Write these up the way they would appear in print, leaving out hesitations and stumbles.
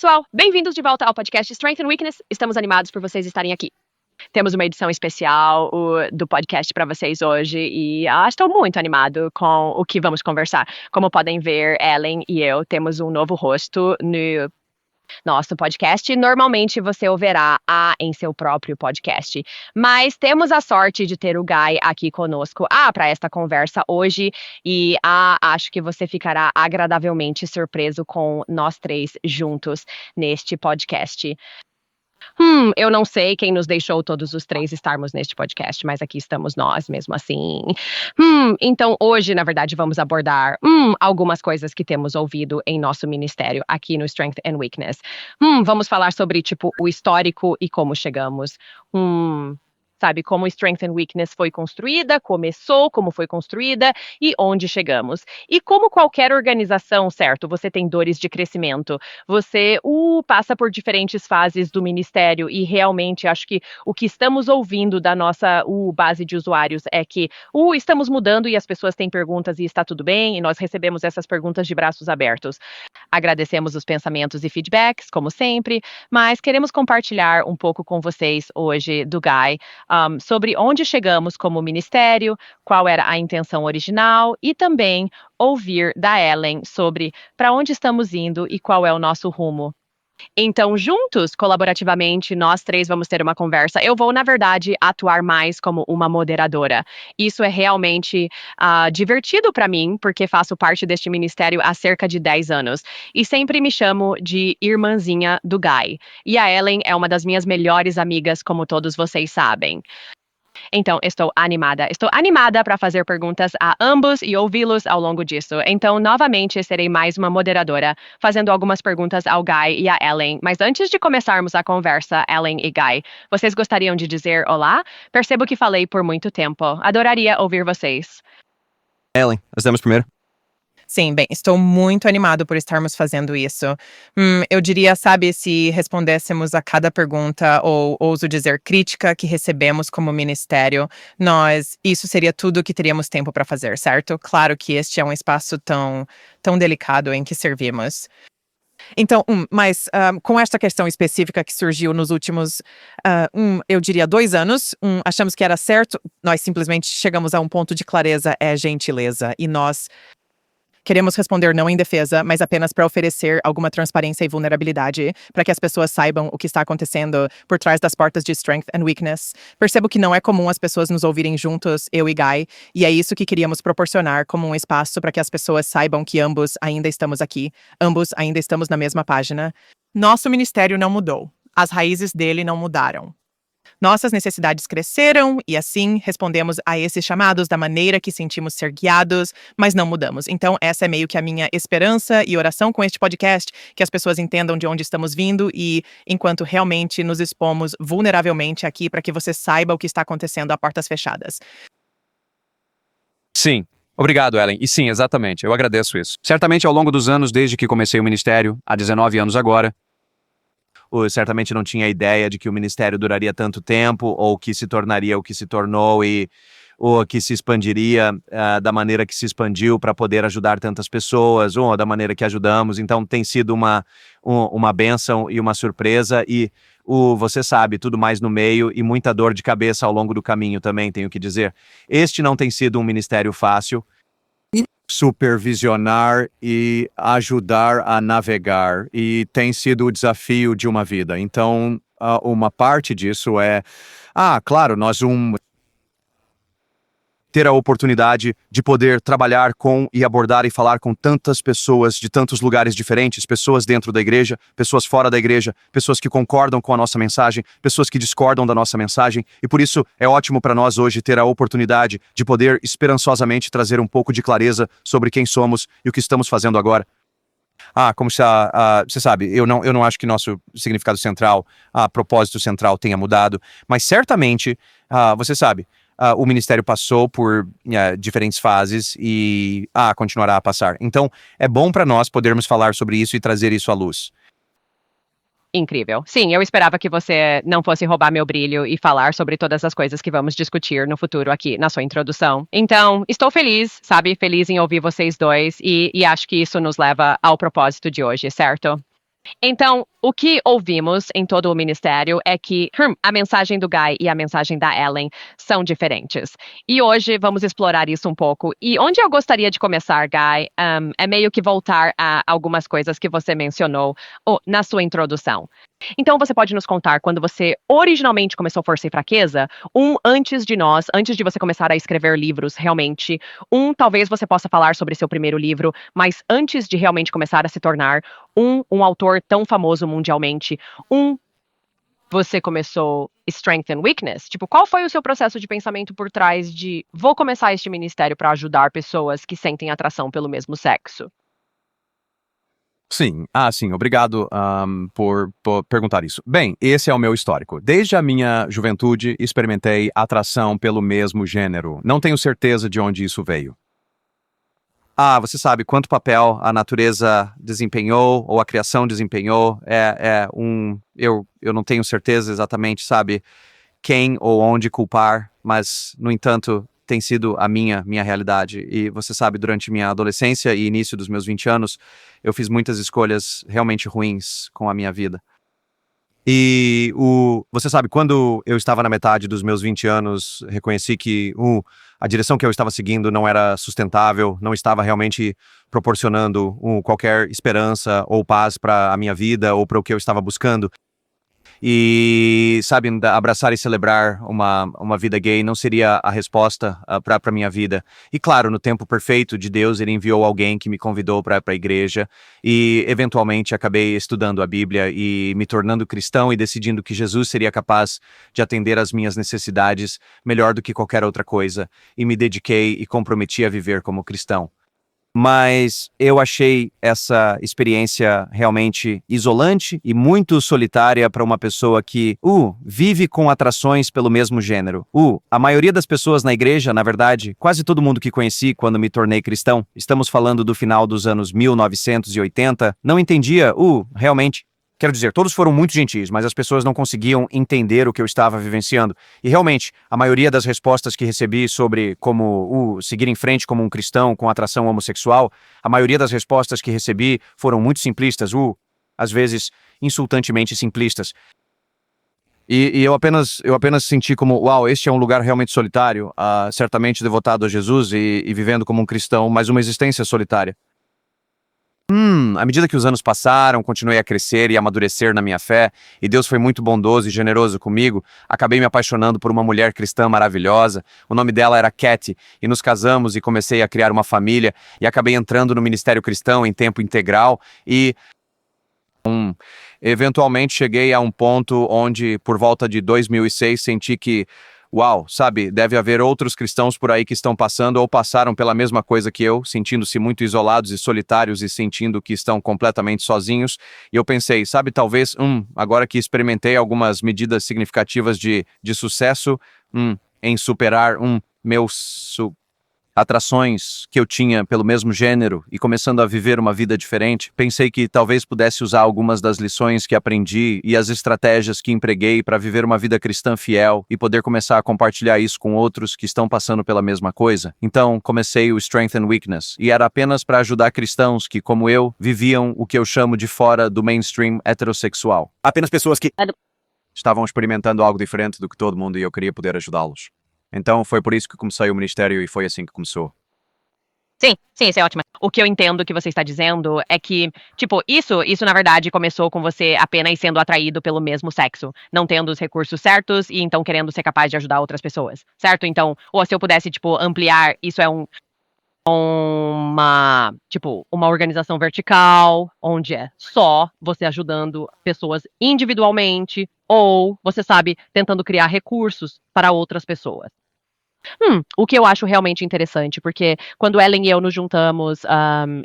pessoal, bem-vindos de volta ao podcast Strength and Weakness. Estamos animados por vocês estarem aqui. Temos uma edição especial do podcast para vocês hoje e estou muito animado com o que vamos conversar. Como podem ver, Ellen e eu temos um novo rosto no nosso podcast. Normalmente você o verá em seu próprio podcast, mas temos a sorte de ter o Guy aqui conosco para esta conversa hoje e acho que você ficará agradavelmente surpreso com nós três juntos neste podcast. Eu não sei quem nos deixou todos os três estarmos neste podcast, mas aqui estamos nós mesmo assim. Então hoje, na verdade, vamos abordar algumas coisas que temos ouvido em nosso ministério aqui no Strength and Weakness. Vamos falar sobre, o histórico e como chegamos. Sabe, como Strength and Weakness foi construída, começou, como foi construída e onde chegamos. E como qualquer organização, certo, você tem dores de crescimento, você passa por diferentes fases do ministério e realmente acho que o que estamos ouvindo da nossa base de usuários é que estamos mudando e as pessoas têm perguntas e está tudo bem e nós recebemos essas perguntas de braços abertos. Agradecemos os pensamentos e feedbacks, como sempre, mas queremos compartilhar um pouco com vocês hoje do Guy, sobre onde chegamos como ministério, qual era a intenção original e também ouvir da Ellen sobre para onde estamos indo e qual é o nosso rumo. Então, juntos, colaborativamente, nós três vamos ter uma conversa. Eu vou, na verdade, atuar mais como uma moderadora. Isso é realmente divertido para mim, porque faço parte deste ministério há cerca de 10 anos. E sempre me chamo de irmãzinha do Guy. E a Ellen é uma das minhas melhores amigas, como todos vocês sabem. Então, estou animada para fazer perguntas a ambos e ouvi-los ao longo disso. Então, novamente, serei mais uma moderadora, fazendo algumas perguntas ao Guy e a Ellen. Mas antes de começarmos a conversa, Ellen e Guy, vocês gostariam de dizer olá? Percebo que falei por muito tempo. Adoraria ouvir vocês. Ellen, nós damos primeiro. Sim, bem, estou muito animado por estarmos fazendo isso. Eu diria, sabe, se respondêssemos a cada pergunta ou ouso dizer crítica que recebemos como ministério, isso seria tudo que teríamos tempo para fazer, certo? Claro que este é um espaço tão delicado em que servimos. Então, mas com esta questão específica que surgiu nos últimos, eu diria 2 anos, achamos que era certo, nós simplesmente chegamos a um ponto de clareza, é gentileza, e nós queremos responder não em defesa, mas apenas para oferecer alguma transparência e vulnerabilidade, para que as pessoas saibam o que está acontecendo por trás das portas de Strength and Weakness. Percebo que não é comum as pessoas nos ouvirem juntos, eu e Guy, e é isso que queríamos proporcionar como um espaço para que as pessoas saibam que ambos ainda estamos aqui, ambos ainda estamos na mesma página. Nosso ministério não mudou, as raízes dele não mudaram. Nossas necessidades cresceram e assim respondemos a esses chamados da maneira que sentimos ser guiados, mas não mudamos. Então essa é meio que a minha esperança e oração com este podcast, que as pessoas entendam de onde estamos vindo e enquanto realmente nos expomos vulneravelmente aqui para que você saiba o que está acontecendo a portas fechadas. Sim. Obrigado, Ellen. E sim, exatamente. Eu agradeço isso. Certamente ao longo dos anos, desde que comecei o ministério, há 19 anos agora, eu certamente não tinha ideia de que o ministério duraria tanto tempo, ou que se tornaria o que se tornou, ou que se expandiria da maneira que se expandiu para poder ajudar tantas pessoas, ou da maneira que ajudamos. Então tem sido uma bênção e uma surpresa, e você sabe, tudo mais no meio, e muita dor de cabeça ao longo do caminho também, tenho que dizer. Este não tem sido um ministério fácil. Supervisionar e ajudar a navegar, e tem sido o desafio de uma vida. Então, uma parte disso é, claro, nós ter a oportunidade de poder trabalhar com e abordar e falar com tantas pessoas de tantos lugares diferentes, pessoas dentro da igreja, pessoas fora da igreja, pessoas que concordam com a nossa mensagem, pessoas que discordam da nossa mensagem, e por isso é ótimo para nós hoje ter a oportunidade de poder esperançosamente trazer um pouco de clareza sobre quem somos e o que estamos fazendo agora. Como se você sabe, eu não acho que nosso significado central, propósito central tenha mudado, mas certamente, você sabe, o ministério passou por diferentes fases e continuará a passar. Então, é bom para nós podermos falar sobre isso e trazer isso à luz. Incrível. Sim, eu esperava que você não fosse roubar meu brilho e falar sobre todas as coisas que vamos discutir no futuro aqui na sua introdução. Então, estou feliz, sabe? Feliz em ouvir vocês dois e acho que isso nos leva ao propósito de hoje, certo? Então, o que ouvimos em todo o ministério é que a mensagem do Guy e a mensagem da Ellen são diferentes. E hoje vamos explorar isso um pouco. E onde eu gostaria de começar, Guy, é meio que voltar a algumas coisas que você mencionou na sua introdução. Então, você pode nos contar quando você originalmente começou Força e Fraqueza, antes de você começar a escrever livros, realmente, talvez você possa falar sobre seu primeiro livro, mas antes de realmente começar a se tornar um autor tão famoso mundialmente, você começou Strength and Weakness? Tipo, qual foi o seu processo de pensamento por trás de vou começar este ministério para ajudar pessoas que sentem atração pelo mesmo sexo? Sim, sim, obrigado por perguntar isso. Bem, esse é o meu histórico. Desde a minha juventude, experimentei atração pelo mesmo gênero. Não tenho certeza de onde isso veio. Você sabe quanto papel a natureza desempenhou ou a criação desempenhou? Eu não tenho certeza exatamente, sabe, quem ou onde culpar, mas, no entanto, tem sido a minha realidade. E você sabe, durante minha adolescência e início dos meus 20 anos, eu fiz muitas escolhas realmente ruins com a minha vida. E você sabe, quando eu estava na metade dos meus 20 anos, reconheci que a direção que eu estava seguindo não era sustentável, não estava realmente proporcionando qualquer esperança ou paz para a minha vida ou para o que eu estava buscando. E, sabe, abraçar e celebrar uma vida gay não seria a resposta para minha vida. E, claro, no tempo perfeito de Deus, ele enviou alguém que me convidou para a igreja e, eventualmente, acabei estudando a Bíblia e me tornando cristão e decidindo que Jesus seria capaz de atender às minhas necessidades melhor do que qualquer outra coisa. E me dediquei e comprometi a viver como cristão. Mas eu achei essa experiência realmente isolante e muito solitária para uma pessoa que, vive com atrações pelo mesmo gênero. A maioria das pessoas na igreja, na verdade, quase todo mundo que conheci quando me tornei cristão, estamos falando do final dos anos 1980, não entendia, realmente. Quero dizer, todos foram muito gentis, mas as pessoas não conseguiam entender o que eu estava vivenciando. E realmente, a maioria das respostas que recebi sobre como seguir em frente como um cristão com atração homossexual, a maioria das respostas que recebi foram muito simplistas, às vezes insultantemente simplistas. E eu apenas senti como, este é um lugar realmente solitário, certamente devotado a Jesus e vivendo como um cristão, mas uma existência solitária. À medida que os anos passaram, continuei a crescer e amadurecer na minha fé, e Deus foi muito bondoso e generoso comigo, acabei me apaixonando por uma mulher cristã maravilhosa. O nome dela era Katy, e nos casamos e comecei a criar uma família, e acabei entrando no ministério cristão em tempo integral, e eventualmente cheguei a um ponto onde, por volta de 2006, senti que sabe, deve haver outros cristãos por aí que estão passando ou passaram pela mesma coisa que eu, sentindo-se muito isolados e solitários e sentindo que estão completamente sozinhos. E eu pensei, sabe, talvez, agora que experimentei algumas medidas significativas de sucesso, em superar meus atrações que eu tinha pelo mesmo gênero e começando a viver uma vida diferente, pensei que talvez pudesse usar algumas das lições que aprendi e as estratégias que empreguei para viver uma vida cristã fiel e poder começar a compartilhar isso com outros que estão passando pela mesma coisa. Então, comecei o Strength and Weakness e era apenas para ajudar cristãos que, como eu, viviam o que eu chamo de fora do mainstream heterossexual. Apenas pessoas que estavam experimentando algo diferente do que todo mundo e eu queria poder ajudá-los. Então, foi por isso que comecei o ministério e foi assim que começou. Sim, isso é ótimo. O que eu entendo que você está dizendo é que, tipo, isso na verdade começou com você apenas sendo atraído pelo mesmo sexo, não tendo os recursos certos e então querendo ser capaz de ajudar outras pessoas, certo? Então, ou se eu pudesse, tipo, ampliar, isso é uma organização vertical, onde é só você ajudando pessoas individualmente, ou você sabe, tentando criar recursos para outras pessoas. O que eu acho realmente interessante, porque quando Ellen e eu nos juntamos,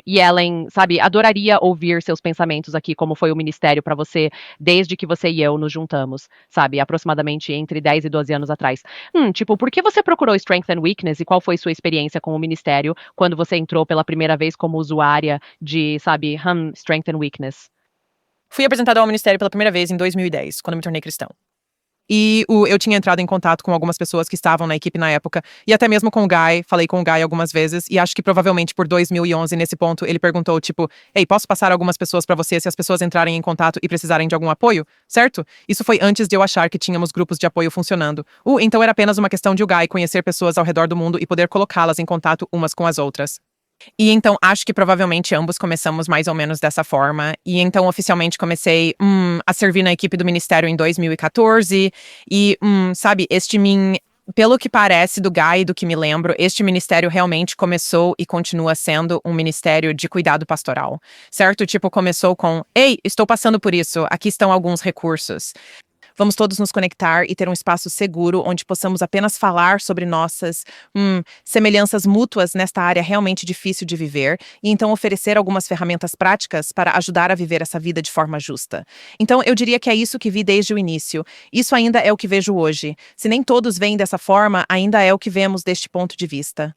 e Ellen, sabe, adoraria ouvir seus pensamentos aqui, como foi o ministério para você, desde que você e eu nos juntamos, sabe, aproximadamente entre 10 e 12 anos atrás. Por que você procurou Strength and Weakness e qual foi sua experiência com o ministério quando você entrou pela primeira vez como usuária de, sabe, Strength and Weakness? Fui apresentada ao ministério pela primeira vez em 2010, quando me tornei cristão. E eu tinha entrado em contato com algumas pessoas que estavam na equipe na época, e até mesmo com o Guy, falei com o Guy algumas vezes, e acho que provavelmente por 2011, nesse ponto, ele perguntou, tipo, ei, posso passar algumas pessoas pra você se as pessoas entrarem em contato e precisarem de algum apoio? Certo? Isso foi antes de eu achar que tínhamos grupos de apoio funcionando. Então era apenas uma questão de o Guy conhecer pessoas ao redor do mundo e poder colocá-las em contato umas com as outras. E então, acho que provavelmente ambos começamos mais ou menos dessa forma. E então, oficialmente, comecei a servir na equipe do Ministério em 2014. E, sabe, pelo que parece do Guy e do que me lembro, este ministério realmente começou e continua sendo um ministério de cuidado pastoral, certo? Tipo, começou com, ei, estou passando por isso, aqui estão alguns recursos. Vamos todos nos conectar e ter um espaço seguro onde possamos apenas falar sobre nossas semelhanças mútuas nesta área realmente difícil de viver e então oferecer algumas ferramentas práticas para ajudar a viver essa vida de forma justa. Então, eu diria que é isso que vi desde o início. Isso ainda é o que vejo hoje. Se nem todos veem dessa forma, ainda é o que vemos deste ponto de vista.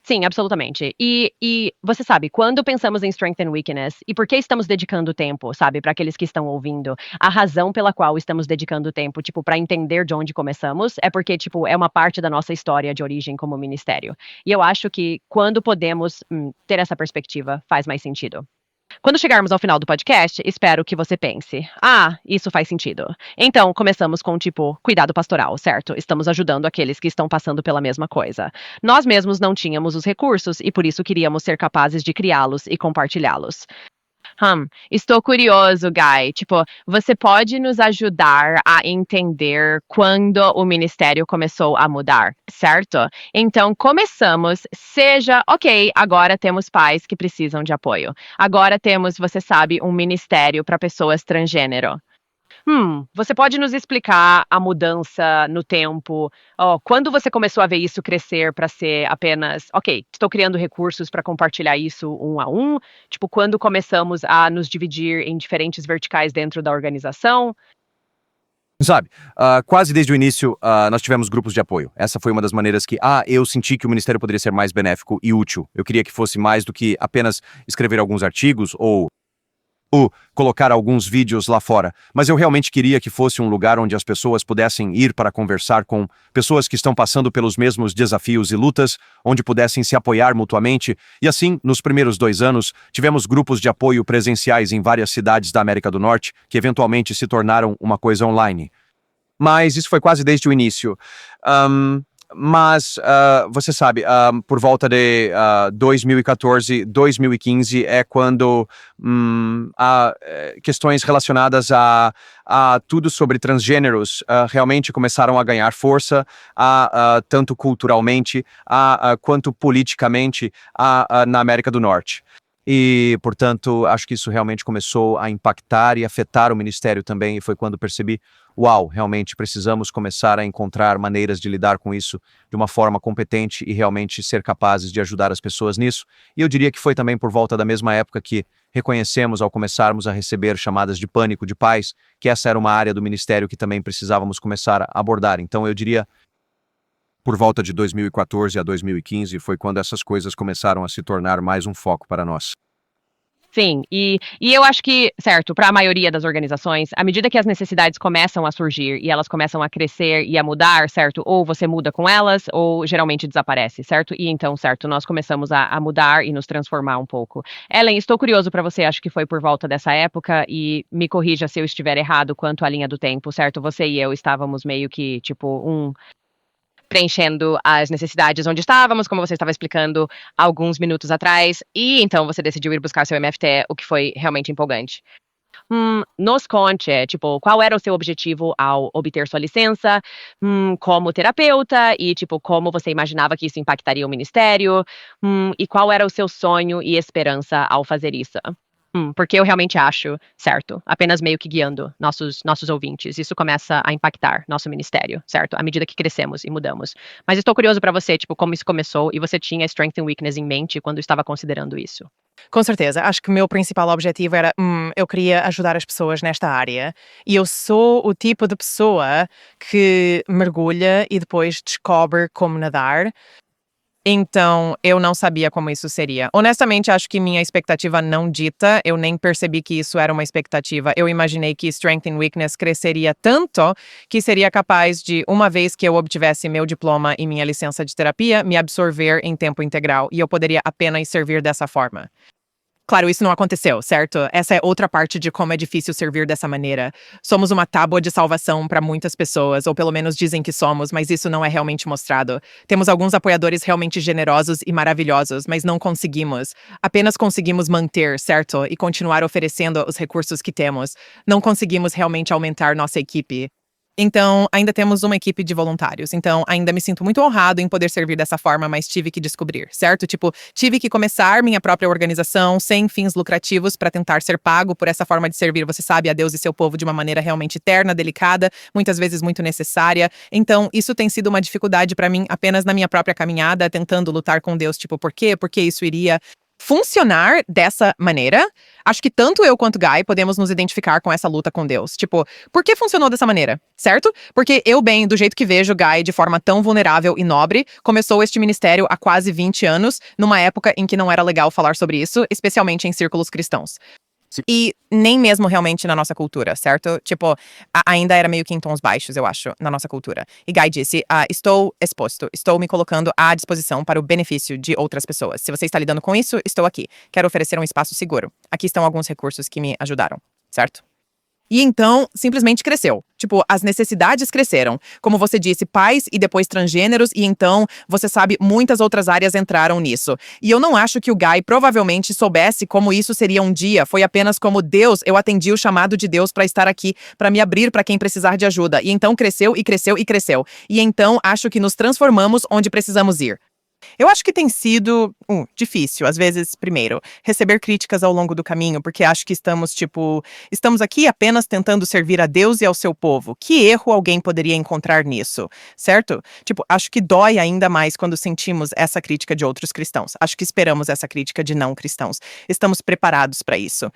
Sim, absolutamente. E você sabe, quando pensamos em Strength and Weakness, e por que estamos dedicando tempo, sabe, para aqueles que estão ouvindo, a razão pela qual estamos dedicando tempo, tipo, para entender de onde começamos, é porque, tipo, é uma parte da nossa história de origem como ministério. E eu acho que quando podemos ter essa perspectiva, faz mais sentido. Quando chegarmos ao final do podcast, espero que você pense: ah, isso faz sentido. Então, começamos com, tipo, cuidado pastoral, certo? Estamos ajudando aqueles que estão passando pela mesma coisa. Nós mesmos não tínhamos os recursos e por isso queríamos ser capazes de criá-los e compartilhá-los. Estou curioso, Guy. Tipo, você pode nos ajudar a entender quando o ministério começou a mudar, certo? Então, começamos, ok, agora temos pais que precisam de apoio. Agora temos, você sabe, um ministério para pessoas transgênero. Você pode nos explicar a mudança no tempo? Quando você começou a ver isso crescer para ser apenas, ok, estou criando recursos para compartilhar isso um a um? Tipo, quando começamos a nos dividir em diferentes verticais dentro da organização? Sabe, quase desde o início, nós tivemos grupos de apoio. Essa foi uma das maneiras que, eu senti que o Ministério poderia ser mais benéfico e útil. Eu queria que fosse mais do que apenas escrever alguns artigos ou colocar alguns vídeos lá fora. Mas eu realmente queria que fosse um lugar onde as pessoas pudessem ir para conversar com pessoas que estão passando pelos mesmos desafios e lutas, onde pudessem se apoiar mutuamente. E assim, nos primeiros 2 anos, tivemos grupos de apoio presenciais em várias cidades da América do Norte, que eventualmente se tornaram uma coisa online. Mas isso foi quase desde o início. Mas, você sabe, por volta de 2014, 2015 é quando questões relacionadas a tudo sobre transgêneros realmente começaram a ganhar força, tanto culturalmente quanto politicamente na América do Norte. E, portanto, acho que isso realmente começou a impactar e afetar o ministério também, e foi quando percebi, uau, realmente precisamos começar a encontrar maneiras de lidar com isso de uma forma competente e realmente ser capazes de ajudar as pessoas nisso. E eu diria que foi também por volta da mesma época que reconhecemos ao começarmos a receber chamadas de pânico de pais, que essa era uma área do ministério que também precisávamos começar a abordar. Então, eu diria, por volta de 2014 a 2015 foi quando essas coisas começaram a se tornar mais um foco para nós. Sim, e eu acho que, certo, para a maioria das organizações, à medida que as necessidades começam a surgir e elas começam a crescer e a mudar, certo? Ou você muda com elas, ou geralmente desaparece, certo? E então, certo, nós começamos a mudar e nos transformar um pouco. Ellen, estou curioso para você, acho que foi por volta dessa época, e me corrija se eu estiver errado quanto à linha do tempo, certo? Você e eu estávamos meio que, tipo, preenchendo as necessidades onde estávamos, como você estava explicando alguns minutos atrás, e então você decidiu ir buscar seu MFT, o que foi realmente empolgante. Nos conte, tipo, qual era o seu objetivo ao obter sua licença, como terapeuta, e, tipo, como você imaginava que isso impactaria o ministério, e qual era o seu sonho e esperança ao fazer isso. Porque eu realmente acho, certo, apenas meio que guiando nossos ouvintes, isso começa a impactar nosso ministério, certo, à medida que crescemos e mudamos. Mas estou curioso para você, tipo, como isso começou e você tinha Strength and Weakness em mente quando estava considerando isso. Com certeza, acho que o meu principal objetivo era, eu queria ajudar as pessoas nesta área. E eu sou o tipo de pessoa que mergulha e depois descobre como nadar. Então, eu não sabia como isso seria. Honestamente, acho que minha expectativa não dita, eu nem percebi que isso era uma expectativa. Eu imaginei que Strength and Weakness cresceria tanto que seria capaz de, uma vez que eu obtivesse meu diploma e minha licença de terapia, me absorver em tempo integral e eu poderia apenas servir dessa forma. Claro, isso não aconteceu, certo? Essa é outra parte de como é difícil servir dessa maneira. Somos uma tábua de salvação para muitas pessoas, ou pelo menos dizem que somos, mas isso não é realmente mostrado. Temos alguns apoiadores realmente generosos e maravilhosos, mas não conseguimos. Apenas conseguimos manter, certo? E continuar oferecendo os recursos que temos. Não conseguimos realmente aumentar nossa equipe. Então, ainda temos uma equipe de voluntários. Então, ainda me sinto muito honrado em poder servir dessa forma, mas tive que descobrir, certo? Tipo, tive que começar minha própria organização sem fins lucrativos para tentar ser pago por essa forma de servir, você sabe, a Deus e seu povo de uma maneira realmente terna, delicada, muitas vezes muito necessária. Então, isso tem sido uma dificuldade para mim apenas na minha própria caminhada, tentando lutar com Deus, tipo, por quê? Porque isso iria funcionar dessa maneira. Acho que tanto eu quanto Guy podemos nos identificar com essa luta com Deus. Tipo, por que funcionou dessa maneira, certo? Porque eu, bem, do jeito que vejo Guy de forma tão vulnerável e nobre, começou este ministério há quase 20 anos, numa época em que não era legal falar sobre isso, especialmente em círculos cristãos. E nem mesmo realmente na nossa cultura, certo? Tipo, ainda era meio que em tons baixos, eu acho, na nossa cultura. E Guy disse, estou exposto, estou me colocando à disposição para o benefício de outras pessoas. Se você está lidando com isso, estou aqui. Quero oferecer um espaço seguro. Aqui estão alguns recursos que me ajudaram, certo? E então, simplesmente cresceu. Tipo, as necessidades cresceram. Como você disse, pais e depois transgêneros, e então, você sabe, muitas outras áreas entraram nisso. E eu não acho que o Guy provavelmente soubesse como isso seria um dia. Foi apenas como Deus, eu atendi o chamado de Deus para estar aqui, para me abrir para quem precisar de ajuda. E então cresceu e cresceu e cresceu. E então, acho que nos transformamos onde precisamos ir. Eu acho que tem sido difícil, às vezes, primeiro, receber críticas ao longo do caminho, porque acho que estamos aqui apenas tentando servir a Deus e ao seu povo. Que erro alguém poderia encontrar nisso, certo? Tipo, acho que dói ainda mais quando sentimos essa crítica de outros cristãos. Acho que esperamos essa crítica de não cristãos. Estamos preparados para isso.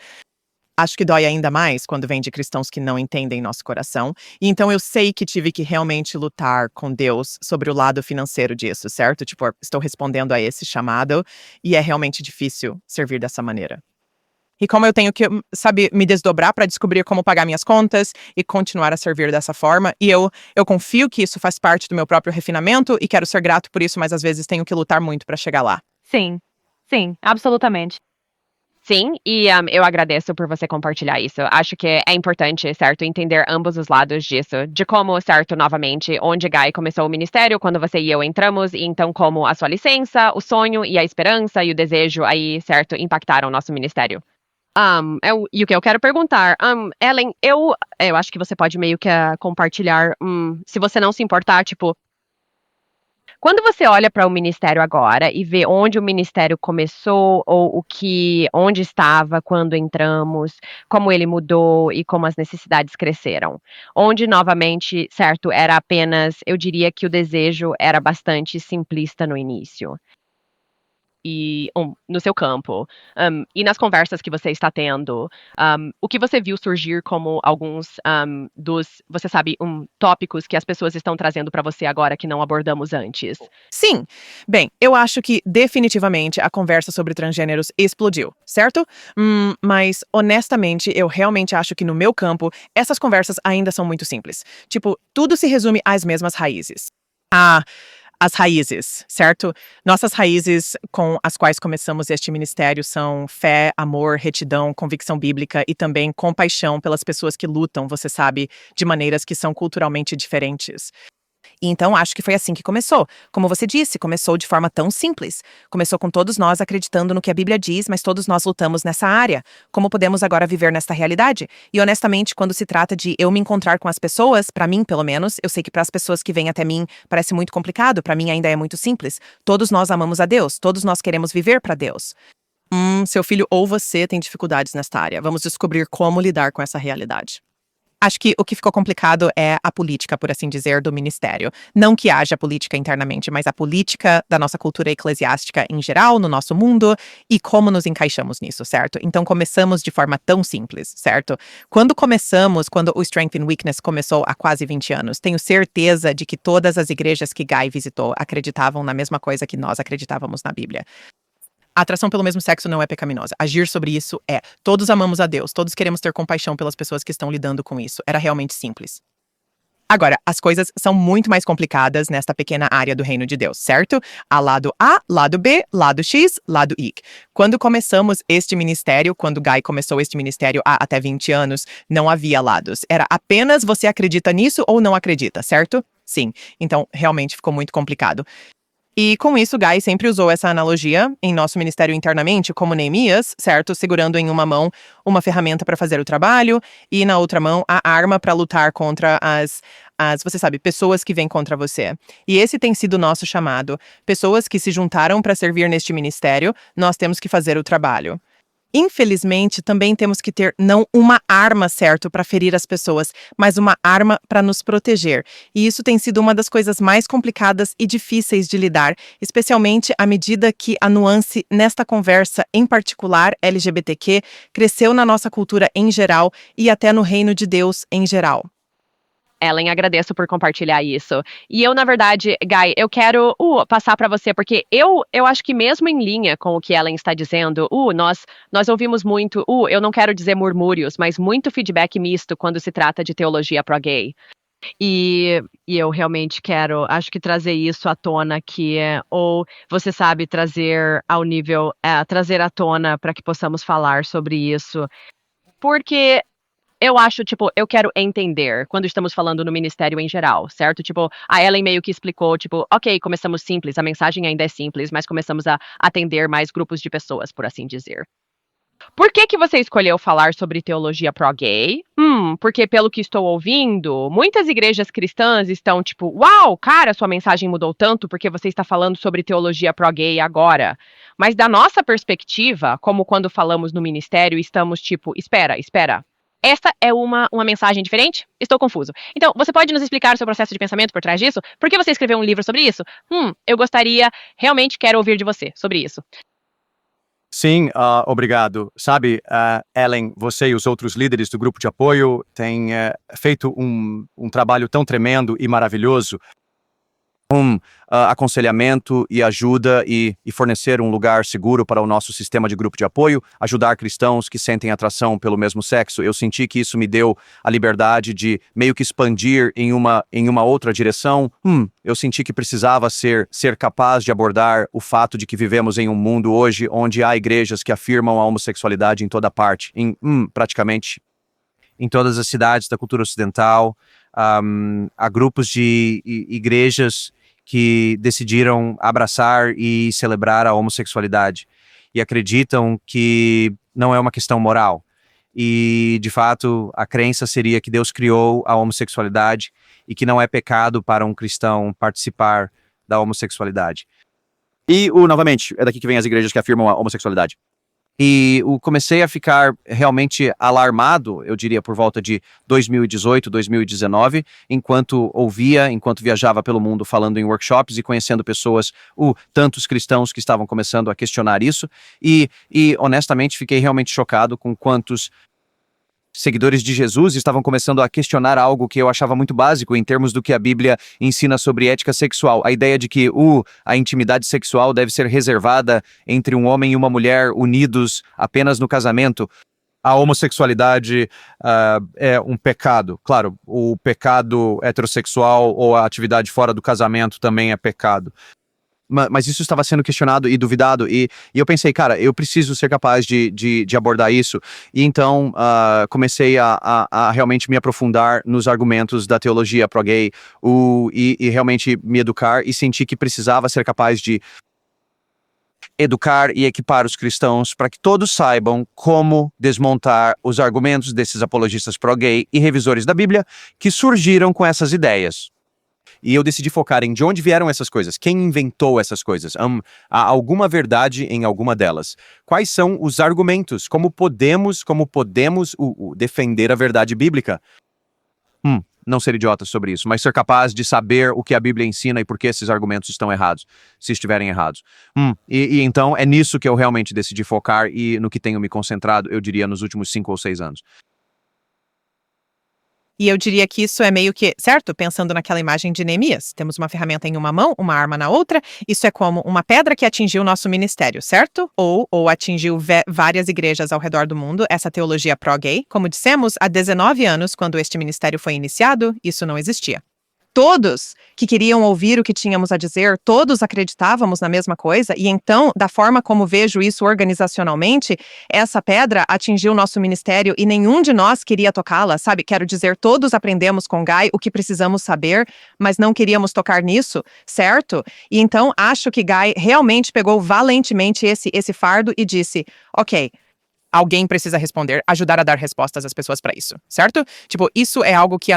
Acho que dói ainda mais quando vem de cristãos que não entendem nosso coração. E então eu sei que tive que realmente lutar com Deus sobre o lado financeiro disso, certo? Tipo, estou respondendo a esse chamado e é realmente difícil servir dessa maneira. E como eu tenho que, sabe, me desdobrar para descobrir como pagar minhas contas e continuar a servir dessa forma. E eu confio que isso faz parte do meu próprio refinamento e quero ser grato por isso, mas às vezes tenho que lutar muito para chegar lá. Sim, absolutamente. Sim, e eu agradeço por você compartilhar isso. Acho que é importante, certo, entender ambos os lados disso. De como, certo, novamente, onde Guy começou o ministério, quando você e eu entramos, e então como a sua licença, o sonho e a esperança e o desejo aí, certo, impactaram o nosso ministério. E o que eu quero perguntar, Ellen, eu acho que você pode meio que compartilhar, se você não se importar, tipo, quando você olha para o ministério agora e vê onde o ministério começou ou onde estava quando entramos, como ele mudou e como as necessidades cresceram, onde novamente, certo, era apenas, eu diria que o desejo era bastante simplista no início. E no seu campo, e nas conversas que você está tendo, o que você viu surgir como alguns dos, você sabe, tópicos que as pessoas estão trazendo para você agora que não abordamos antes? Sim. Bem, eu acho que definitivamente a conversa sobre transgêneros explodiu, certo? Mas, honestamente, eu realmente acho que no meu campo, essas conversas ainda são muito simples. Tipo, tudo se resume às mesmas raízes. As raízes, certo? Nossas raízes com as quais começamos este ministério são fé, amor, retidão, convicção bíblica e também compaixão pelas pessoas que lutam, você sabe, de maneiras que são culturalmente diferentes. E então acho que foi assim que começou. Como você disse, começou de forma tão simples. Começou com todos nós acreditando no que a Bíblia diz, mas todos nós lutamos nessa área. Como podemos agora viver nesta realidade? E honestamente, quando se trata de eu me encontrar com as pessoas, para mim, pelo menos, eu sei que para as pessoas que vêm até mim parece muito complicado, para mim ainda é muito simples. Todos nós amamos a Deus, todos nós queremos viver para Deus. Seu filho ou você tem dificuldades nesta área. Vamos descobrir como lidar com essa realidade. Acho que o que ficou complicado é a política, por assim dizer, do ministério. Não que haja política internamente, mas a política da nossa cultura eclesiástica em geral, no nosso mundo, e como nos encaixamos nisso, certo? Então começamos de forma tão simples, certo? Quando o Strength and Weakness começou há quase 20 anos, tenho certeza de que todas as igrejas que Guy visitou acreditavam na mesma coisa que nós acreditávamos na Bíblia. A atração pelo mesmo sexo não é pecaminosa. Agir sobre isso é. Todos amamos a Deus, todos queremos ter compaixão pelas pessoas que estão lidando com isso. Era realmente simples. Agora, as coisas são muito mais complicadas nesta pequena área do reino de Deus, certo? Há lado A, lado B, lado X, lado Y. Quando começamos este ministério, quando Guy começou este ministério há até 20 anos, não havia lados. Era apenas você acredita nisso ou não acredita, certo? Sim. Então, realmente ficou muito complicado. E com isso, Guy sempre usou essa analogia em nosso ministério internamente, como Neemias, certo? Segurando em uma mão uma ferramenta para fazer o trabalho e na outra mão a arma para lutar contra você sabe, pessoas que vêm contra você. E esse tem sido o nosso chamado. Pessoas que se juntaram para servir neste ministério, nós temos que fazer o trabalho. Infelizmente, também temos que ter não uma arma, certo, para ferir as pessoas, mas uma arma para nos proteger. E isso tem sido uma das coisas mais complicadas e difíceis de lidar, especialmente à medida que a nuance nesta conversa, em particular LGBTQ, cresceu na nossa cultura em geral e até no reino de Deus em geral. Ellen, agradeço por compartilhar isso. E eu, na verdade, Guy, eu quero passar para você, porque eu acho que mesmo em linha com o que Ellen está dizendo, nós ouvimos muito, eu não quero dizer murmúrios, mas muito feedback misto quando se trata de teologia pró-gay. E eu realmente quero, acho que trazer isso à tona aqui, ou você sabe, trazer ao nível, trazer à tona para que possamos falar sobre isso. Porque eu acho, eu quero entender quando estamos falando no ministério em geral, certo? A Ellen meio que explicou, ok, começamos simples, a mensagem ainda é simples, mas começamos a atender mais grupos de pessoas, por assim dizer. Por que você escolheu falar sobre teologia pró-gay? Porque pelo que estou ouvindo, muitas igrejas cristãs estão uau, cara, sua mensagem mudou tanto porque você está falando sobre teologia pró-gay agora. Mas da nossa perspectiva, como quando falamos no ministério, estamos espera. Esta é uma mensagem diferente? Estou confuso. Então, você pode nos explicar o seu processo de pensamento por trás disso? Por que você escreveu um livro sobre isso? Eu realmente quero ouvir de você sobre isso. Sim, obrigado. Sabe, Ellen, você e os outros líderes do grupo de apoio têm feito um trabalho tão tremendo e maravilhoso. Aconselhamento e ajuda e fornecer um lugar seguro para o nosso sistema de grupo de apoio, ajudar cristãos que sentem atração pelo mesmo sexo. Eu senti que isso me deu a liberdade de meio que expandir em uma outra direção. Eu senti que precisava ser capaz de abordar o fato de que vivemos em um mundo hoje onde há igrejas que afirmam a homossexualidade em toda parte, praticamente em todas as cidades da cultura ocidental. Há grupos de igrejas que decidiram abraçar e celebrar a homossexualidade e acreditam que não é uma questão moral. E, de fato, a crença seria que Deus criou a homossexualidade e que não é pecado para um cristão participar da homossexualidade. E, novamente, é daqui que vem as igrejas que afirmam a homossexualidade. E comecei a ficar realmente alarmado, eu diria, por volta de 2018, 2019, enquanto viajava pelo mundo falando em workshops e conhecendo pessoas, tantos cristãos que estavam começando a questionar isso. E honestamente, fiquei realmente chocado com quantos seguidores de Jesus estavam começando a questionar algo que eu achava muito básico em termos do que a Bíblia ensina sobre ética sexual. A ideia de que a intimidade sexual deve ser reservada entre um homem e uma mulher unidos apenas no casamento. A homossexualidade é um pecado. Claro, o pecado heterossexual ou a atividade fora do casamento também é pecado. Mas isso estava sendo questionado e duvidado, e eu pensei, cara, eu preciso ser capaz de abordar isso. E então comecei a realmente me aprofundar nos argumentos da teologia pró-gay e realmente me educar, e senti que precisava ser capaz de educar e equipar os cristãos para que todos saibam como desmontar os argumentos desses apologistas pró-gay e revisores da Bíblia que surgiram com essas ideias. E eu decidi focar em de onde vieram essas coisas, quem inventou essas coisas, há alguma verdade em alguma delas. Quais são os argumentos, como podemos defender a verdade bíblica? Não ser idiota sobre isso, mas ser capaz de saber o que a Bíblia ensina e por que esses argumentos estão errados, se estiverem errados. E então é nisso que eu realmente decidi focar e no que tenho me concentrado, eu diria, nos últimos 5 ou 6 anos. E eu diria que isso é meio que, certo? Pensando naquela imagem de Neemias. Temos uma ferramenta em uma mão, uma arma na outra. Isso é como uma pedra que atingiu o nosso ministério, certo? Ou atingiu várias igrejas ao redor do mundo. Essa teologia pró-gay, como dissemos, há 19 anos, quando este ministério foi iniciado, isso não existia. Todos que queriam ouvir o que tínhamos a dizer, todos acreditávamos na mesma coisa, e então, da forma como vejo isso organizacionalmente, essa pedra atingiu o nosso ministério e nenhum de nós queria tocá-la, sabe? Quero dizer, todos aprendemos com Guy o que precisamos saber, mas não queríamos tocar nisso, certo? E então, acho que Guy realmente pegou valentemente esse fardo e disse, ok, alguém precisa responder, ajudar a dar respostas às pessoas para isso, certo? Tipo, isso é algo que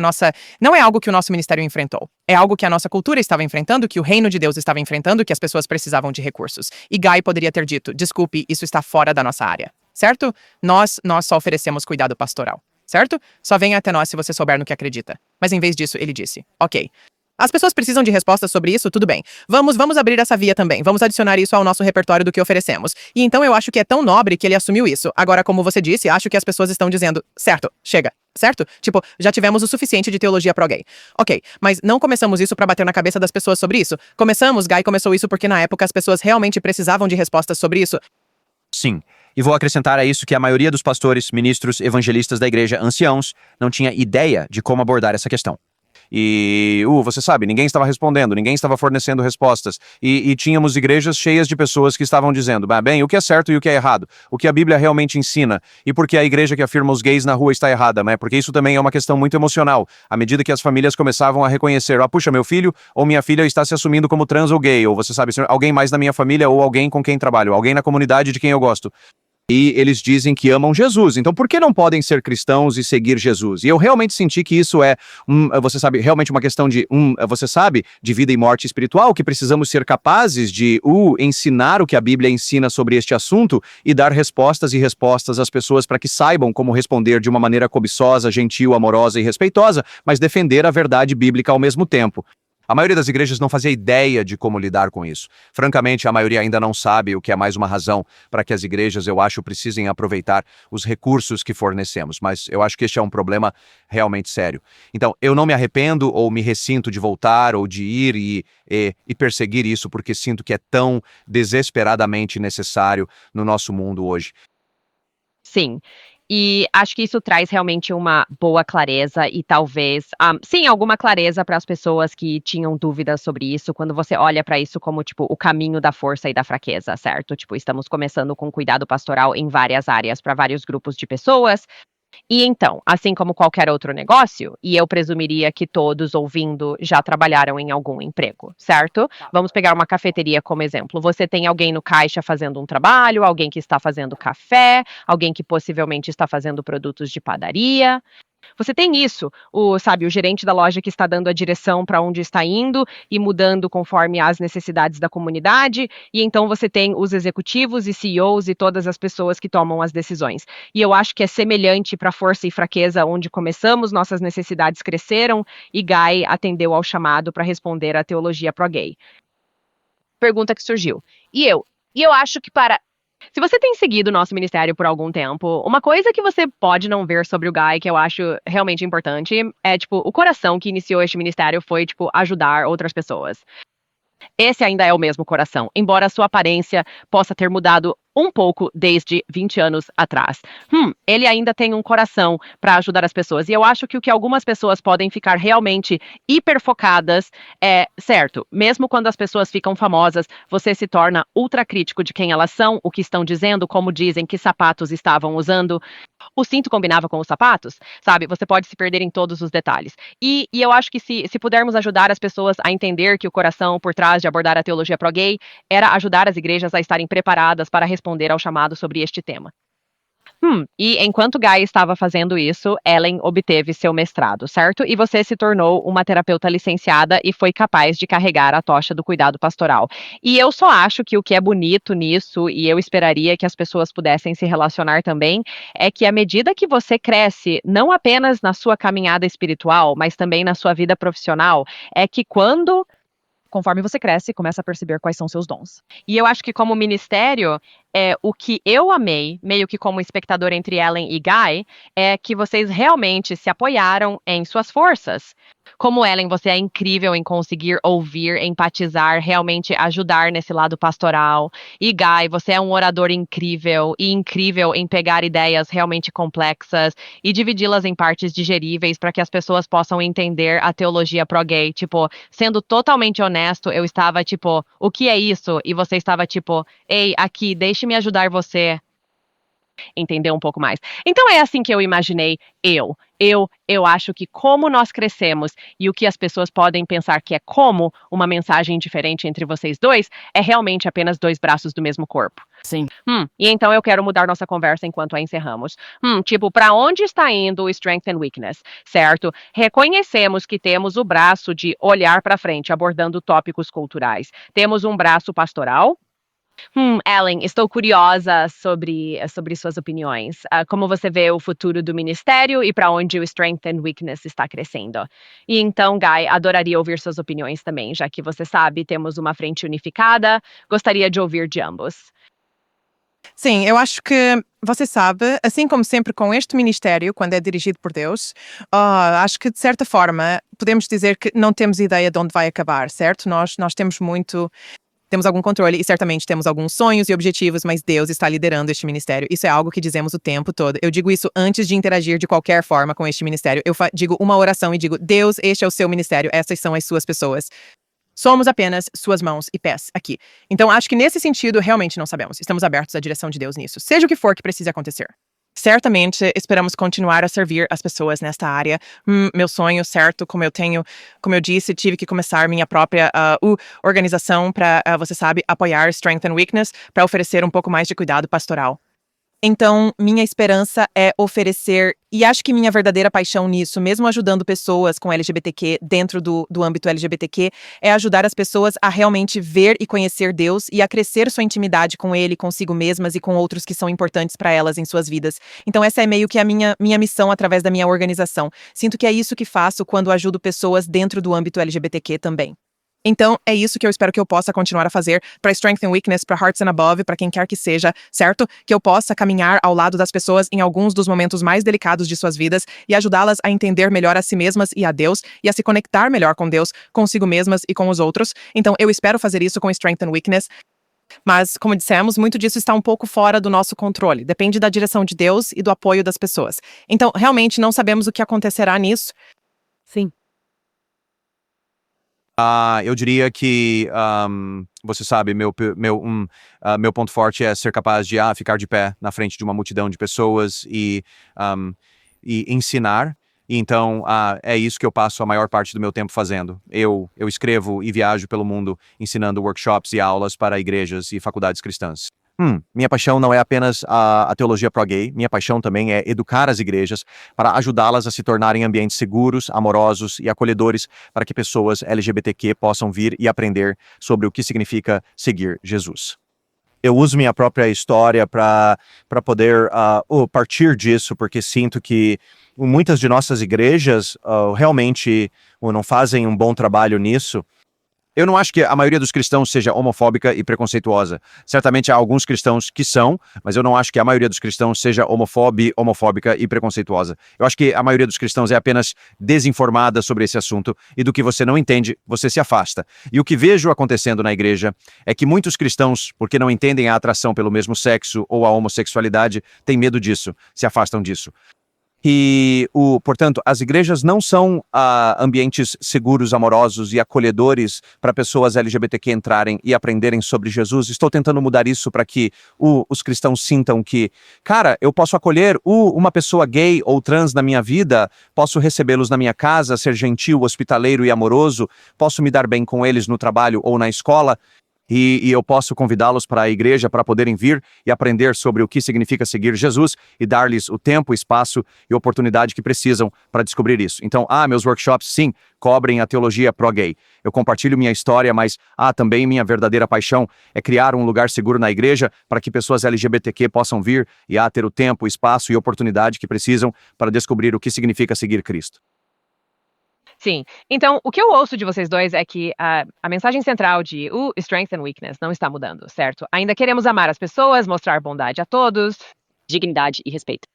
não é algo que o nosso ministério enfrentou. É algo que a nossa cultura estava enfrentando, que o reino de Deus estava enfrentando, que as pessoas precisavam de recursos. E Guy poderia ter dito, desculpe, isso está fora da nossa área, certo? Nós só oferecemos cuidado pastoral, certo? Só venha até nós se você souber no que acredita. Mas em vez disso, ele disse, ok, as pessoas precisam de respostas sobre isso, tudo bem. Vamos abrir essa via também. Vamos adicionar isso ao nosso repertório do que oferecemos. E então eu acho que é tão nobre que ele assumiu isso. Agora, como você disse, acho que as pessoas estão dizendo, certo, chega, certo? Tipo, já tivemos o suficiente de teologia pró-gay. Ok, mas não começamos isso pra bater na cabeça das pessoas sobre isso. Guy começou isso porque na época as pessoas realmente precisavam de respostas sobre isso. Sim. E vou acrescentar a isso que a maioria dos pastores, ministros, evangelistas da igreja, anciãos, não tinha ideia de como abordar essa questão. E, você sabe, ninguém estava respondendo, ninguém estava fornecendo respostas. E tínhamos igrejas cheias de pessoas que estavam dizendo, bem, o que é certo e o que é errado? O que a Bíblia realmente ensina? E por que a igreja que afirma os gays na rua está errada, né? Porque isso também é uma questão muito emocional. À medida que as famílias começavam a reconhecer, puxa, meu filho ou minha filha está se assumindo como trans ou gay, ou você sabe, alguém mais na minha família ou alguém com quem trabalho, alguém na comunidade de quem eu gosto. E eles dizem que amam Jesus. Então, por que não podem ser cristãos e seguir Jesus? E eu realmente senti que isso é, você sabe, realmente uma questão de, você sabe, de vida e morte espiritual, que precisamos ser capazes de, ensinar o que a Bíblia ensina sobre este assunto e dar respostas e respostas às pessoas para que saibam como responder de uma maneira cobiçosa, gentil, amorosa e respeitosa, mas defender a verdade bíblica ao mesmo tempo. A maioria das igrejas não fazia ideia de como lidar com isso. Francamente, a maioria ainda não sabe, o que é mais uma razão para que as igrejas, eu acho, precisem aproveitar os recursos que fornecemos. Mas eu acho que este é um problema realmente sério. Então, eu não me arrependo ou me ressinto de voltar ou de ir e perseguir isso, porque sinto que é tão desesperadamente necessário no nosso mundo hoje. Sim. E acho que isso traz realmente uma boa clareza e talvez, sim, alguma clareza para as pessoas que tinham dúvidas sobre isso, quando você olha para isso como, tipo, o caminho da força e da fraqueza, certo? Tipo, estamos começando com cuidado pastoral em várias áreas, para vários grupos de pessoas. E então, assim como qualquer outro negócio, e eu presumiria que todos ouvindo já trabalharam em algum emprego, certo? Vamos pegar uma cafeteria como exemplo. Você tem alguém no caixa fazendo um trabalho, alguém que está fazendo café, alguém que possivelmente está fazendo produtos de padaria. Você tem isso, o gerente da loja que está dando a direção para onde está indo e mudando conforme as necessidades da comunidade, e então você tem os executivos e CEOs e todas as pessoas que tomam as decisões. E eu acho que é semelhante para força e fraqueza, onde começamos, nossas necessidades cresceram e Guy atendeu ao chamado para responder à teologia pró-gay. Pergunta que surgiu. E eu acho que se você tem seguido o nosso ministério por algum tempo, uma coisa que você pode não ver sobre o Guy, que eu acho realmente importante, é, tipo, o coração que iniciou este ministério foi, tipo, ajudar outras pessoas. Esse ainda é o mesmo coração, embora a sua aparência possa ter mudado um pouco desde 20 anos atrás. Ele ainda tem um coração para ajudar as pessoas. E eu acho que o que algumas pessoas podem ficar realmente hiperfocadas é, certo, mesmo quando as pessoas ficam famosas, você se torna ultra crítico de quem elas são, o que estão dizendo, como dizem, que sapatos estavam usando. O cinto combinava com os sapatos, sabe? Você pode se perder em todos os detalhes. E eu acho que se pudermos ajudar as pessoas a entender que o coração por trás de abordar a teologia pró-gay era ajudar as igrejas a estarem preparadas para responder ao chamado sobre este tema. E enquanto Guy estava fazendo isso, Ellen obteve seu mestrado, certo? E você se tornou uma terapeuta licenciada e foi capaz de carregar a tocha do cuidado pastoral. E eu só acho que o que é bonito nisso, e eu esperaria que as pessoas pudessem se relacionar também, é que à medida que você cresce, não apenas na sua caminhada espiritual, mas também na sua vida profissional, é que conforme você cresce, começa a perceber quais são seus dons. E eu acho que como ministério, o que eu amei, meio que como espectador entre Ellen e Guy, é que vocês realmente se apoiaram em suas forças. Como Ellen, você é incrível em conseguir ouvir, empatizar, realmente ajudar nesse lado pastoral. E Guy, você é um orador incrível e incrível em pegar ideias realmente complexas e dividi-las em partes digeríveis para que as pessoas possam entender a teologia pró-gay. Tipo, sendo totalmente honesto, eu estava tipo, o que é isso? E você estava tipo, ei, aqui, deixe-me ajudar você entender um pouco mais. Então é assim que eu imaginei eu acho que como nós crescemos e o que as pessoas podem pensar que é como uma mensagem diferente entre vocês dois é realmente apenas dois braços do mesmo corpo. Sim. E então eu quero mudar nossa conversa enquanto a encerramos. Tipo, para onde está indo o Strength and Weakness, certo? Reconhecemos que temos o braço de olhar para frente, abordando tópicos culturais. Temos um braço pastoral. Ellen, estou curiosa sobre suas opiniões. Como você vê o futuro do ministério e para onde o Strength and Weakness está crescendo? E então, Guy, adoraria ouvir suas opiniões também, já que você sabe, temos uma frente unificada. Gostaria de ouvir de ambos. Sim, eu acho que você sabe, assim como sempre com este ministério, quando é dirigido por Deus, acho que de certa forma podemos dizer que não temos ideia de onde vai acabar, certo? Nós temos algum controle e certamente temos alguns sonhos e objetivos, mas Deus está liderando este ministério. Isso é algo que dizemos o tempo todo. Eu digo isso antes de interagir de qualquer forma com este ministério. Eu digo uma oração e digo, Deus, este é o seu ministério, essas são as suas pessoas. Somos apenas suas mãos e pés aqui. Então acho que nesse sentido realmente não sabemos. Estamos abertos à direção de Deus nisso. Seja o que for que precise acontecer. Certamente esperamos continuar a servir as pessoas nesta área. Meu sonho, certo, como eu disse, tive que começar minha própria organização para, você sabe, apoiar Strength and Weakness, para oferecer um pouco mais de cuidado pastoral. Então, minha esperança é oferecer, e acho que minha verdadeira paixão nisso, mesmo ajudando pessoas com LGBTQ dentro do âmbito LGBTQ, é ajudar as pessoas a realmente ver e conhecer Deus e a crescer sua intimidade com Ele, consigo mesmas e com outros que são importantes para elas em suas vidas. Então, essa é meio que a minha missão através da minha organização. Sinto que é isso que faço quando ajudo pessoas dentro do âmbito LGBTQ também. Então, é isso que eu espero que eu possa continuar a fazer para Strength and Weakness, para Hearts and Above, para quem quer que seja, certo? Que eu possa caminhar ao lado das pessoas em alguns dos momentos mais delicados de suas vidas e ajudá-las a entender melhor a si mesmas e a Deus e a se conectar melhor com Deus, consigo mesmas e com os outros. Então, eu espero fazer isso com Strength and Weakness. Mas, como dissemos, muito disso está um pouco fora do nosso controle. Depende da direção de Deus e do apoio das pessoas. Então, realmente, não sabemos o que acontecerá nisso. Sim. Eu diria que, você sabe, meu ponto forte é ser capaz de ficar de pé na frente de uma multidão de pessoas e ensinar. E então, é isso que eu passo a maior parte do meu tempo fazendo. Eu escrevo e viajo pelo mundo ensinando workshops e aulas para igrejas e faculdades cristãs. Minha paixão não é apenas a teologia pró-gay, minha paixão também é educar as igrejas para ajudá-las a se tornarem ambientes seguros, amorosos e acolhedores para que pessoas LGBTQ possam vir e aprender sobre o que significa seguir Jesus. Eu uso minha própria história para poder partir disso, porque sinto que muitas de nossas igrejas realmente não fazem um bom trabalho nisso. Eu não acho que a maioria dos cristãos seja homofóbica e preconceituosa. Certamente há alguns cristãos que são, mas eu não acho que a maioria dos cristãos seja homofóbica e preconceituosa. Eu acho que a maioria dos cristãos é apenas desinformada sobre esse assunto e do que você não entende, você se afasta. E o que vejo acontecendo na igreja é que muitos cristãos, porque não entendem a atração pelo mesmo sexo ou a homossexualidade, têm medo disso, se afastam disso. E, portanto, as igrejas não são ambientes seguros, amorosos e acolhedores para pessoas LGBTQ entrarem e aprenderem sobre Jesus. Estou tentando mudar isso para que os cristãos sintam que, cara, eu posso acolher uma pessoa gay ou trans na minha vida, posso recebê-los na minha casa, ser gentil, hospitaleiro e amoroso, posso me dar bem com eles no trabalho ou na escola. E eu posso convidá-los para a igreja para poderem vir e aprender sobre o que significa seguir Jesus e dar-lhes o tempo, espaço e oportunidade que precisam para descobrir isso. Então, meus workshops, sim, cobrem a teologia pró-gay. Eu compartilho minha história, mas, também minha verdadeira paixão é criar um lugar seguro na igreja para que pessoas LGBTQ possam vir e ter o tempo, espaço e oportunidade que precisam para descobrir o que significa seguir Cristo. Sim. Então, o que eu ouço de vocês dois é que a mensagem central de Strength and Weakness não está mudando, certo? Ainda queremos amar as pessoas, mostrar bondade a todos, dignidade e respeito.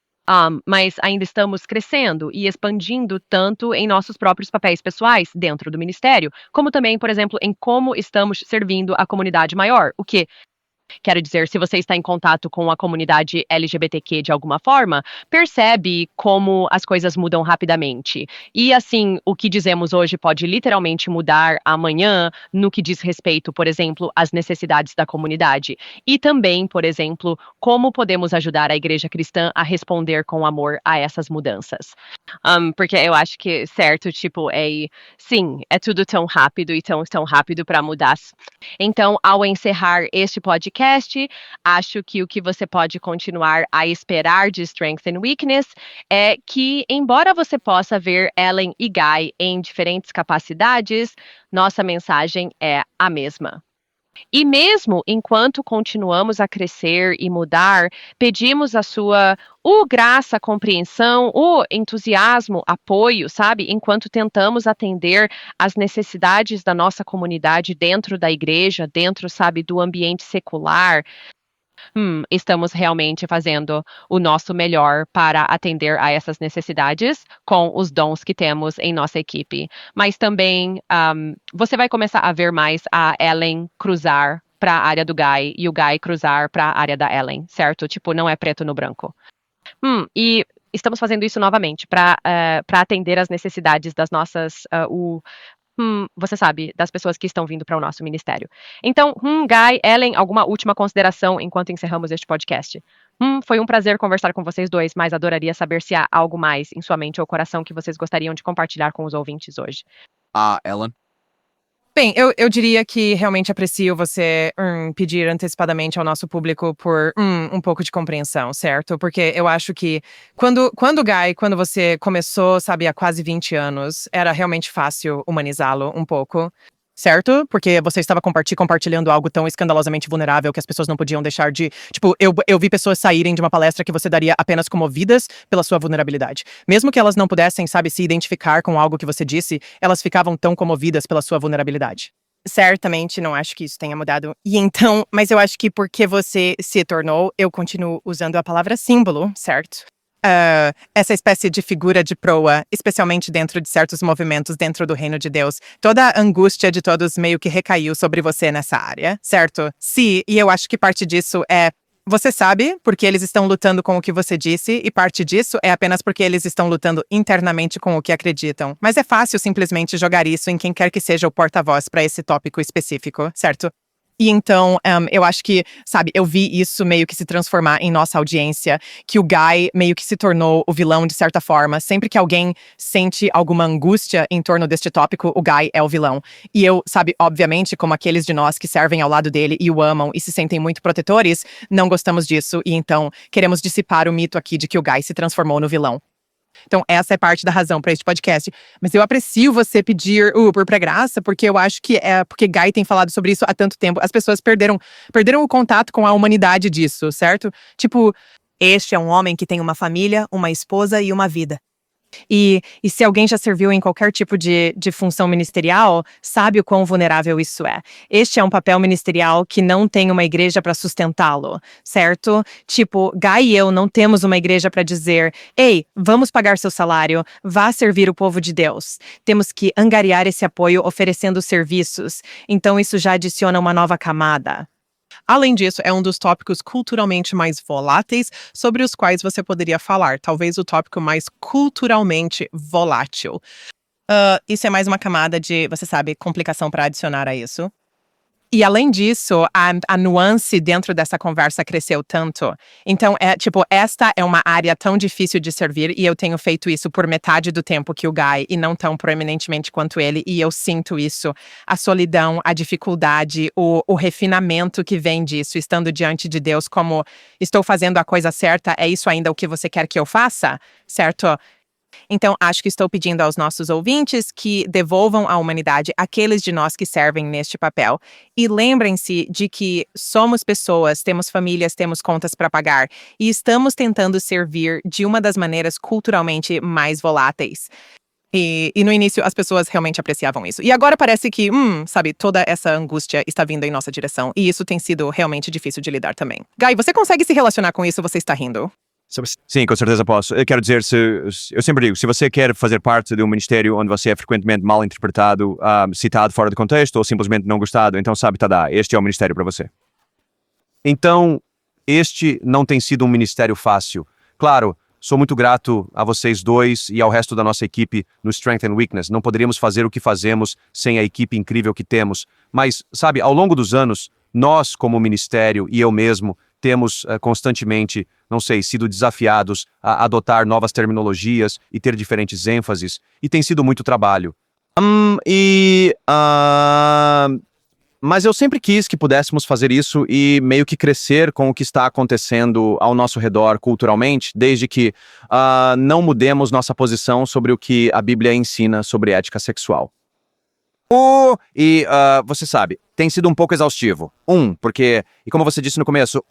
Mas ainda estamos crescendo e expandindo tanto em nossos próprios papéis pessoais dentro do ministério, como também, por exemplo, em como estamos servindo a comunidade maior, o que quero dizer, se você está em contato com a comunidade LGBTQ de alguma forma, percebe como as coisas mudam rapidamente. E assim, o que dizemos hoje pode literalmente mudar amanhã no que diz respeito, por exemplo, às necessidades da comunidade. E também, por exemplo, como podemos ajudar a igreja cristã a responder com amor a essas mudanças. Porque eu acho que, certo, tipo, sim, é tudo tão rápido e tão rápido para mudar. Então, ao encerrar este podcast, acho que o que você pode continuar a esperar de Strength and Weakness é que, embora você possa ver Ellen e Guy em diferentes capacidades, nossa mensagem é a mesma. E mesmo enquanto continuamos a crescer e mudar, pedimos a sua graça, compreensão, o entusiasmo, apoio, sabe? Enquanto tentamos atender às necessidades da nossa comunidade dentro da igreja, dentro, sabe, do ambiente secular. Estamos realmente fazendo o nosso melhor para atender a essas necessidades com os dons que temos em nossa equipe. Mas também você vai começar a ver mais a Ellen cruzar para a área do Guy e o Guy cruzar para a área da Ellen, certo? Tipo, não é preto no branco. E estamos fazendo isso novamente para atender às necessidades das nossas você sabe, das pessoas que estão vindo para o nosso ministério. Então, Guy, Ellen, alguma última consideração enquanto encerramos este podcast? Foi um prazer conversar com vocês dois, mas adoraria saber se há algo mais em sua mente ou coração que vocês gostariam de compartilhar com os ouvintes hoje. Ellen? Bem, eu diria que realmente aprecio você pedir antecipadamente ao nosso público por um pouco de compreensão, certo? Porque eu acho que quando você começou, sabe, há quase 20 anos, era realmente fácil humanizá-lo um pouco, certo? Porque você estava compartilhando algo tão escandalosamente vulnerável que as pessoas não podiam deixar de... Tipo, eu vi pessoas saírem de uma palestra que você daria apenas comovidas pela sua vulnerabilidade. Mesmo que elas não pudessem, sabe, se identificar com algo que você disse, elas ficavam tão comovidas pela sua vulnerabilidade. Certamente não acho que isso tenha mudado. E então, mas eu acho que porque você se tornou, eu continuo usando a palavra símbolo, certo? Essa espécie de figura de proa, especialmente dentro de certos movimentos dentro do reino de Deus. Toda a angústia de todos meio que recaiu sobre você nessa área, certo? Sim, e eu acho que parte disso é... Você sabe porque eles estão lutando com o que você disse, e parte disso é apenas porque eles estão lutando internamente com o que acreditam. Mas é fácil simplesmente jogar isso em quem quer que seja o porta-voz para esse tópico específico, certo? E então, eu acho que, sabe, eu vi isso meio que se transformar em nossa audiência, que o Guy meio que se tornou o vilão de certa forma. Sempre que alguém sente alguma angústia em torno deste tópico, o Guy é o vilão. E eu, sabe, obviamente, como aqueles de nós que servem ao lado dele e o amam e se sentem muito protetores, não gostamos disso e então queremos dissipar o mito aqui de que o Guy se transformou no vilão. Então, essa é parte da razão para este podcast. Mas eu aprecio você pedir por pré-graça, porque eu acho que porque Guy tem falado sobre isso há tanto tempo. As pessoas perderam o contato com a humanidade disso, certo? Tipo, este é um homem que tem uma família, uma esposa e uma vida. E se alguém já serviu em qualquer tipo de função ministerial, sabe o quão vulnerável isso é. Este é um papel ministerial que não tem uma igreja para sustentá-lo, certo? Tipo, Guy e eu não temos uma igreja para dizer, ei, vamos pagar seu salário, vá servir o povo de Deus. Temos que angariar esse apoio oferecendo serviços. Então isso já adiciona uma nova camada. Além disso, é um dos tópicos culturalmente mais voláteis sobre os quais você poderia falar. Talvez o tópico mais culturalmente volátil. Isso é mais uma camada de, você sabe, complicação para adicionar a isso. E além disso, a nuance dentro dessa conversa cresceu tanto. Então, esta é uma área tão difícil de servir e eu tenho feito isso por metade do tempo que o Guy e não tão proeminentemente quanto ele, e eu sinto isso. A solidão, a dificuldade, o refinamento que vem disso, estando diante de Deus como estou fazendo a coisa certa, é isso ainda o que você quer que eu faça? Certo? Então, acho que estou pedindo aos nossos ouvintes que devolvam à humanidade aqueles de nós que servem neste papel. E lembrem-se de que somos pessoas, temos famílias, temos contas para pagar e estamos tentando servir de uma das maneiras culturalmente mais voláteis. E no início as pessoas realmente apreciavam isso. E agora parece que, toda essa angústia está vindo em nossa direção. E isso tem sido realmente difícil de lidar também. Guy, você consegue se relacionar com isso? Você está rindo? Sim, com certeza posso. Eu quero dizer, eu sempre digo, se você quer fazer parte de um ministério onde você é frequentemente mal interpretado, citado fora de contexto ou simplesmente não gostado, então sabe, este é o ministério para você. Então, este não tem sido um ministério fácil. Claro, sou muito grato a vocês dois e ao resto da nossa equipe no Strength and Weakness. Não poderíamos fazer o que fazemos sem a equipe incrível que temos. Mas, sabe, ao longo dos anos, nós, como ministério e eu mesmo, temos constantemente, sido desafiados a adotar novas terminologias e ter diferentes ênfases, e tem sido muito trabalho. Mas eu sempre quis que pudéssemos fazer isso e meio que crescer com o que está acontecendo ao nosso redor culturalmente, desde que não mudemos nossa posição sobre o que a Bíblia ensina sobre ética sexual. Você sabe, tem sido um pouco exaustivo. Porque, e como você disse no começo,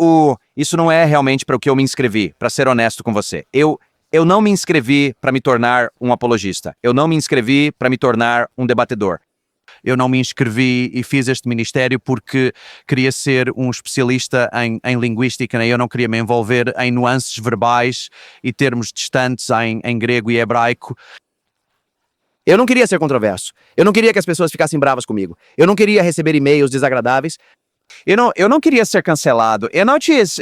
isso não é realmente para o que eu me inscrevi, para ser honesto com você. Eu não me inscrevi para me tornar um apologista. Eu não me inscrevi para me tornar um debatedor. Eu não me inscrevi e fiz este ministério porque queria ser um especialista em linguística, né? Eu não queria me envolver em nuances verbais e termos distantes em grego e hebraico. Eu não queria ser controverso. Eu não queria que as pessoas ficassem bravas comigo. Eu não queria receber e-mails desagradáveis. Eu não queria ser cancelado.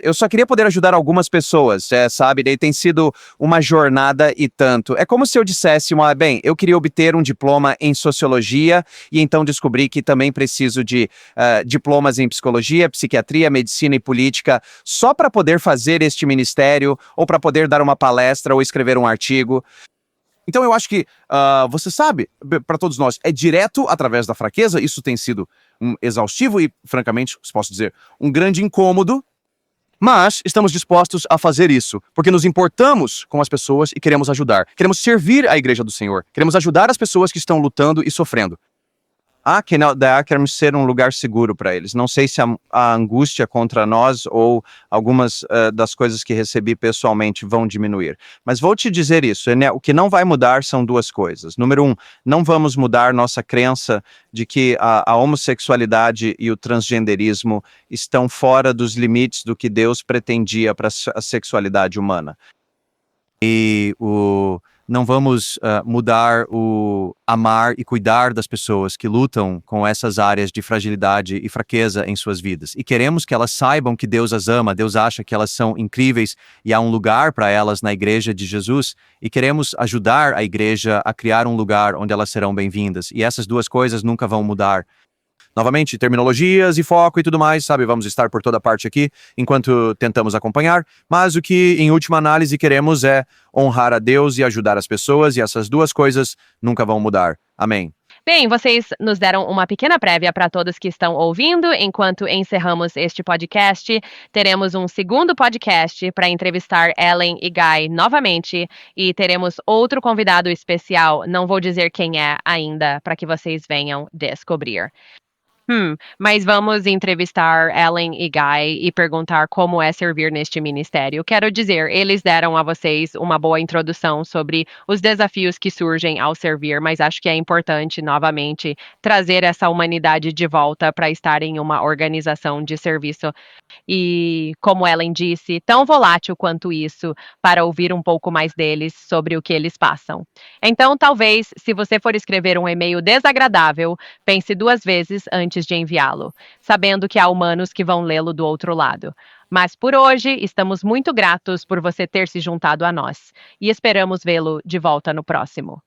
Eu só queria poder ajudar algumas pessoas, sabe? Daí tem sido uma jornada e tanto. É como se eu dissesse, eu queria obter um diploma em sociologia e então descobri que também preciso de diplomas em psicologia, psiquiatria, medicina e política só para poder fazer este ministério ou para poder dar uma palestra ou escrever um artigo. Então eu acho que, você sabe, para todos nós, é direto através da fraqueza. Isso tem sido exaustivo e, francamente, posso dizer, um grande incômodo. Mas estamos dispostos a fazer isso, porque nos importamos com as pessoas e queremos ajudar. Queremos servir a igreja do Senhor. Queremos ajudar as pessoas que estão lutando e sofrendo. Queremos ser um lugar seguro para eles. Não sei se a angústia contra nós ou algumas das coisas que recebi pessoalmente vão diminuir. Mas vou te dizer isso, né? O que não vai mudar são duas coisas. Número 1, não vamos mudar nossa crença de que a homossexualidade e o transgenderismo estão fora dos limites do que Deus pretendia para a sexualidade humana. Não vamos mudar o amar e cuidar das pessoas que lutam com essas áreas de fragilidade e fraqueza em suas vidas. E queremos que elas saibam que Deus as ama, Deus acha que elas são incríveis e há um lugar para elas na igreja de Jesus. E queremos ajudar a igreja a criar um lugar onde elas serão bem-vindas. E essas duas coisas nunca vão mudar. Novamente, terminologias e foco e tudo mais, sabe? Vamos estar por toda parte aqui enquanto tentamos acompanhar, mas o que, em última análise, queremos é honrar a Deus e ajudar as pessoas, e essas duas coisas nunca vão mudar. Amém. Bem, vocês nos deram uma pequena prévia para todos que estão ouvindo. Enquanto encerramos este podcast, teremos um segundo podcast para entrevistar Ellen e Guy novamente, e teremos outro convidado especial, não vou dizer quem é ainda, para que vocês venham descobrir. Mas vamos entrevistar Ellen e Guy e perguntar como é servir neste ministério. Quero dizer, eles deram a vocês uma boa introdução sobre os desafios que surgem ao servir, mas acho que é importante, novamente, trazer essa humanidade de volta para estar em uma organização de serviço. E, como Ellen disse, tão volátil quanto isso, para ouvir um pouco mais deles sobre o que eles passam. Então, talvez, se você for escrever um e-mail desagradável, pense duas vezes antes de enviá-lo, sabendo que há humanos que vão lê-lo do outro lado. Mas por hoje, estamos muito gratos por você ter se juntado a nós e esperamos vê-lo de volta no próximo.